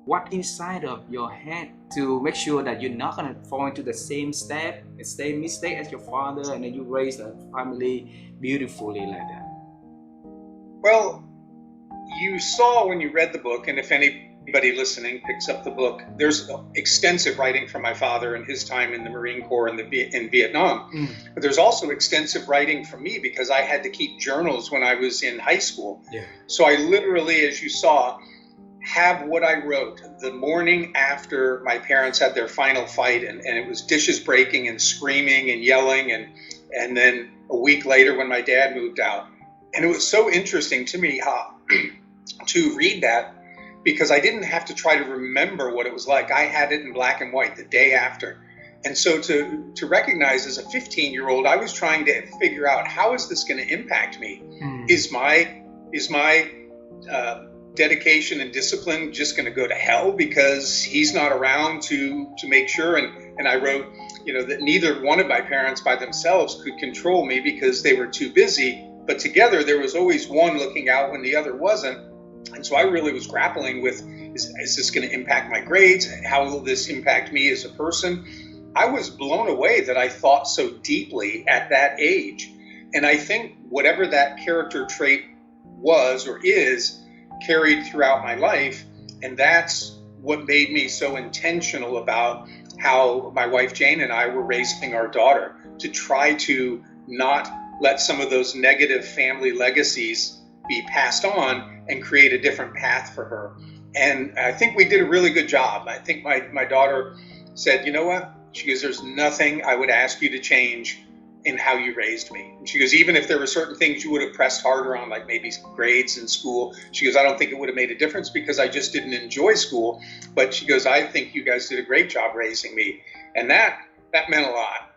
what inside of your head to make sure that you're not gonna fall into the same same mistake as your father, and then you raise a family beautifully like that? Well, you saw when you read the book, and if anybody listening picks up the book, there's extensive writing from my father and his time in the Marine Corps in Vietnam. But there's also extensive writing from me because I had to keep journals when I was in high school. Yeah. So I literally, as you saw, have what I wrote the morning after my parents had their final fight, and it was dishes breaking and screaming and yelling, and then a week later when my dad moved out. And it was so interesting to me how to read that, because I didn't have to try to remember what it was like. I had it in black and white the day after. And so to recognize as a 15-year-old, I was trying to figure out, how is this going to impact me? Is my dedication and discipline just going to go to hell because he's not around to make sure? And I wrote, that neither one of my parents by themselves could control me because they were too busy. But together, there was always one looking out when the other wasn't. And so I really was grappling with, is this going to impact my grades? How will this impact me as a person? I was blown away that I thought so deeply at that age. And I think whatever that character trait was or is carried throughout my life. And that's what made me so intentional about how my wife Jane and I were raising our daughter, to try to not let some of those negative family legacies be passed on and create a different path for her. And I think we did a really good job. I think my daughter said, you know what? She goes, there's nothing I would ask you to change in how you raised me. And she goes, even if there were certain things you would have pressed harder on, like maybe grades in school, she goes, I don't think it would have made a difference because I just didn't enjoy school. But she goes, I think you guys did a great job raising me. And that meant a lot.